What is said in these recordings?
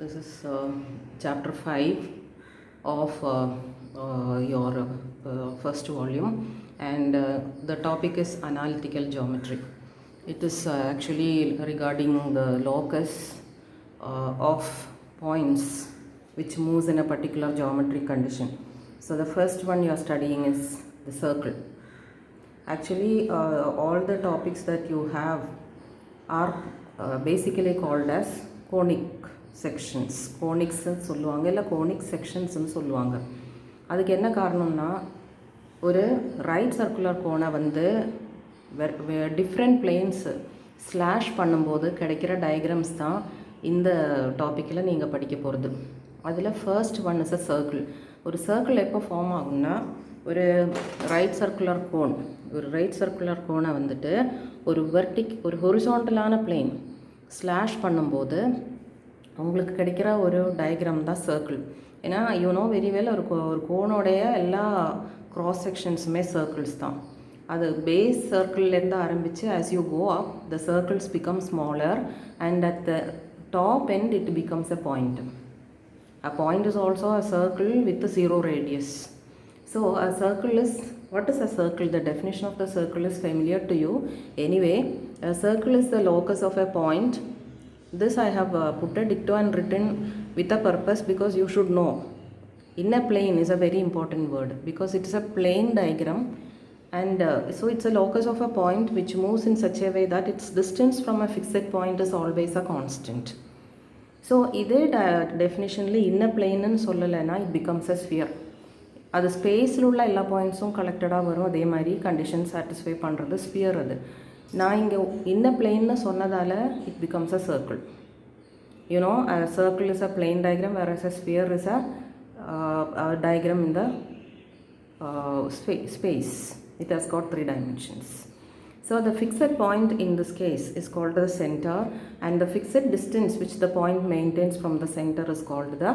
This is chapter 5 of your first volume, and the topic is analytical geometry. It is actually regarding the locus of points which moves in a particular geometric condition. So the first one you are studying is the circle. Actually, all the topics that you have are basically called as conic sections. Conics சொல்லுவாங்க இல்லை conic செக்ஷன்ஸ்னு சொல்லுவாங்க. அதுக்கு என்ன காரணம்னா, ஒரு right circular கோனை வந்து different planes slash பண்ணும்போது கிடைக்கிற டயக்ராம்ஸ் தான் இந்த டாப்பிக்கில் நீங்கள் படிக்க போகிறது. அதில் first one is a circle. ஒரு சர்க்கிள் எப்போ ஃபார்ம் ஆகும்னா, ஒரு ரைட் சர்க்குலர் கோனை வந்துட்டு ஒரு ஹொரிசாண்டலான பிளேன் ஸ்லாஷ் பண்ணும்போது உங்களுக்கு கிடைக்கிற ஒரு டயக்ராம் தான் சர்க்கிள். ஏன்னா வெரி வெல் ஒரு கோனோடைய எல்லா க்ராஸ் செக்ஷன்ஸுமே சர்க்கிள்ஸ் தான். அது பேஸ் சர்க்கிள்லேருந்து ஆரம்பித்து as you go up the circles become smaller and at the top end it becomes a point is also a circle with a zero radius. So a circle is, what is a circle? The definition of the circle is familiar to you. Anyway, a circle is the locus of a point. This I have put a dicto and written with a purpose because you should know. In a plane is a very important word because it is a plane diagram, and so it's a locus of a point which moves in such a way that its distance from a fixed point is always a constant. So இதே டெஃபினிஷனில் இன்ன பிளெயின்னு சொல்லலைன்னா it becomes a sphere. அது ஸ்பேஸில் உள்ள எல்லா பாயிண்ட்ஸும் கலெக்டடாக வரும். அதே மாதிரி கண்டிஷன் சாட்டிஸ்ஃபை பண்ணுறது ஸ்பியர். அது நான் இங்கே இன்ன பிளெயின்னு சொன்னதால் it becomes a circle. A circle is a plane diagram, whereas a sphere is a diagram in the space. It has got 3 dimensions. So the fixed point in this case is called the center, and the fixed distance which the point maintains from the center is called the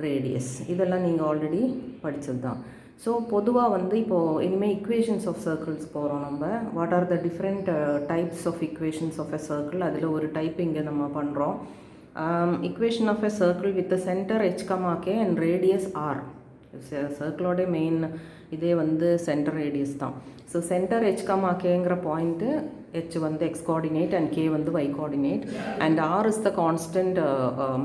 radius. இதெல்லாம் நீங்கள் already படித்தது தான். So பொதுவாக வந்து இப்போது இனிமேல் equations of circles போகிறோம் நம்ம. What are the different types of equations of a circle? அதில் ஒரு டைப் இங்கே நம்ம பண்ணுறோம். equation of a circle with the center h, k and radius r. சர்க்கிளோடைய மெயின் இதே வந்து சென்டர் ரேடியஸ் தான். ஸோ சென்டர் h, கேங்கிற பாயிண்ட்டு h வந்து x கோஆர்டினேட் அண்ட் k வந்து y coordinate and r is the constant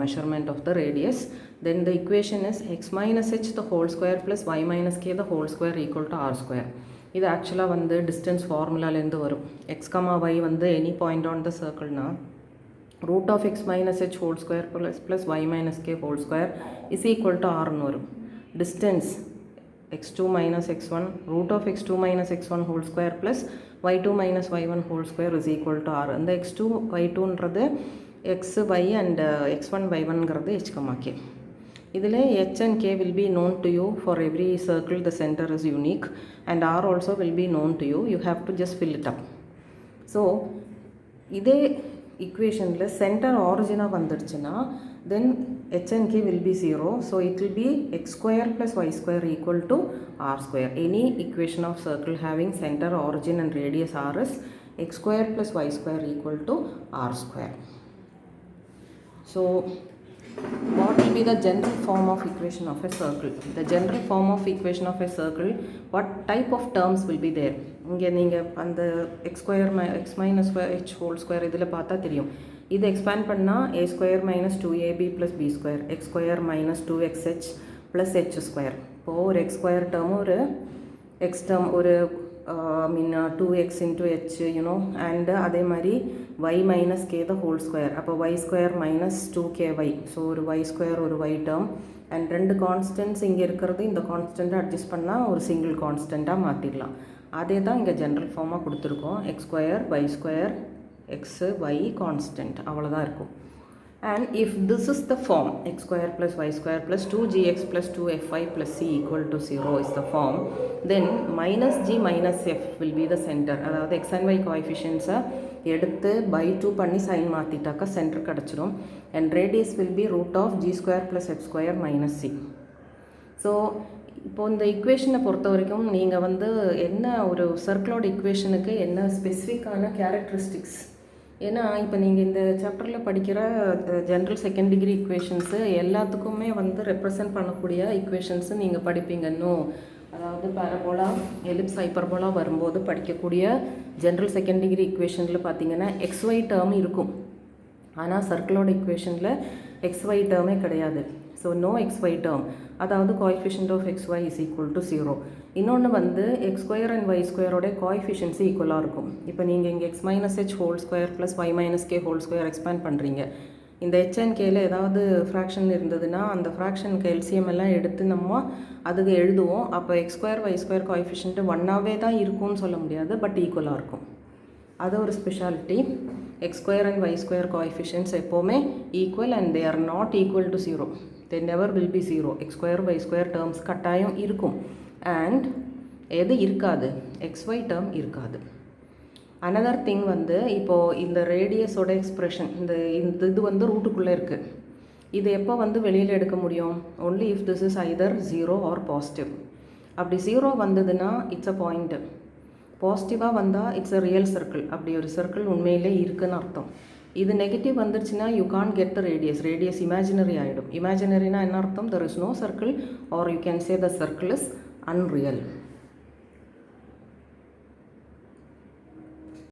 measurement of the radius. Then the equation is x minus h the whole square plus y minus k the whole square equal to r square. இது ஆக்சுவலாக வந்து distance ஃபார்முலாலேருந்து வரும். x, y வந்து any point on the சர்க்கிள்னா root of x minus h whole square plus y minus k whole square is equal to r ன்னு வரும். Distance x2 minus x1 root of x2 minus x1 whole square plus y2 minus y1 whole square is equal to r. And the x2 y2ன்றது x, y and x1 y1ங்கிறது h, k. இதில் h and k will be known to you. For every circle the center is unique and r also will be known to you. You have to just fill it up. So இதே equationல center origin வந்துடுச்சுன்னா then h and k will be 0. So it will be x square plus y square equal to r square. Any equation of circle having center, origin and radius r is x square plus y square equal to r square. So what will be the general form of equation of a circle? The general form of equation of a circle, what type of terms will be there? இங்கே நீங்கள் அந்த x square x minus h whole square இதில் பார்த்தா தெரியும். இது expand பண்ணால் a square minus 2ab plus b square, x square minus 2xh plus h square. இப்போது ஒரு x square term ஒரு x term ஒரு 2x into h and அதே மாதிரி y minus k the whole square. அப்போ y square minus 2ky. So ஒரு y square ஒரு y term and 2 constants இங்கே இருக்கிறது இந்த கான்ஸ்டண்ட்டை அட்ஜஸ்ட் பண்ணால் ஒரு சிங்கிள் கான்ஸ்டண்ட்டாக மாற்றிடலாம். அதே தான் இங்கே ஜென்ரல் ஃபார்மாக கொடுத்துருக்கோம். x square y square x y constant அவ்வளோதான் இருக்கும். And if this is the form x square plus y square plus 2gx plus 2fy plus c equal to 0 is the form, then minus g minus f will be the center. அதாவது x and y coefficients எடுத்து by 2 பண்ணி sign மாற்றிட்டாக்கா centre கிடச்சிரும். and radius will be root of g square plus h square minus c. So இப்போது இந்த இக்குவேஷனை பொறுத்த வரைக்கும் நீங்கள் வந்து என்ன ஒரு சர்க்கிளோட இக்குவேஷனுக்கு என்ன ஸ்பெசிஃபிக்கான கேரக்டரிஸ்டிக்ஸ் ஏன்னா இப்போ நீங்கள் இந்த சாப்டரில் படிக்கிற ஜென்ரல் செகண்ட் டிகிரி இக்குவேஷன்ஸு எல்லாத்துக்குமே வந்து ரெப்ரசன்ட் பண்ணக்கூடிய இக்குவேஷன்ஸு நீங்கள் படிப்பீங்க இன்னும். அதாவது பேரபோலா, எலிப்ஸ், ஹைப்பர்போலா வரும்போது படிக்கக்கூடிய ஜென்ரல் செகண்ட் டிகிரி இக்குவேஷனில் பார்த்தீங்கன்னா XY டேர்ம் இருக்கும். ஆனால் சர்க்கிளோட இக்குவேஷனில் XY டேர்மே கிடையாது. ஸோ நோ XY டேர்ம், அதாவது coefficient of XY is equal to 0. இன்னொன்று வந்து X ஸ்கொயர் அண்ட் Y ஸ்கொயரோட கோஎஃபிஷியன்சி ஈக்குவலாக இருக்கும். இப்போ நீங்கள் இங்கே X minus H whole square plus Y minus K whole square expand பண்ணுறீங்க. இந்த H அண்ட் Kல ஏதாவது ஃப்ராக்ஷன் இருந்ததுன்னா அந்த ஃப்ராக்ஷனுக்கு LCM எல்லாம் எடுத்து நம்ம அதுக்கு எழுதுவோம். அப்போ X square Y square coefficient ஒன்றாவே தான் இருக்கும்னு சொல்ல முடியாது, பட் ஈக்குவலாக இருக்கும். அது ஒரு speciality. X square and Y square coefficients எப்போவுமே equal and they are not equal to 0. They never will be 0. X square Y square terms கட்டாயம் இருக்கும். அண்ட் எது இருக்காது? XY டேர்ம் இருக்காது. அனதர் திங் வந்து இப்போது இந்த ரேடியஸோட எக்ஸ்ப்ரெஷன் இது வந்து ரூட்டுக்குள்ளே இருக்குது. இது எப்போ வந்து வெளியில் எடுக்க முடியும்? Only if this is either 0 or positive. அப்படி 0 வந்ததுன்னா இட்ஸ் அ பாயிண்ட்டு. பாசிட்டிவாக வந்தால் இட்ஸ் அ ரியல் சர்க்கிள். அப்படி ஒரு சர்க்கிள் உண்மையிலே இருக்குன்னு அர்த்தம். இது நெகட்டிவ் வந்துருச்சுன்னா you can get the radius imaginary ஆகிடும். இமேஜினரினா என்ன அர்த்தம்? There is no circle or you can say the circle is unreal.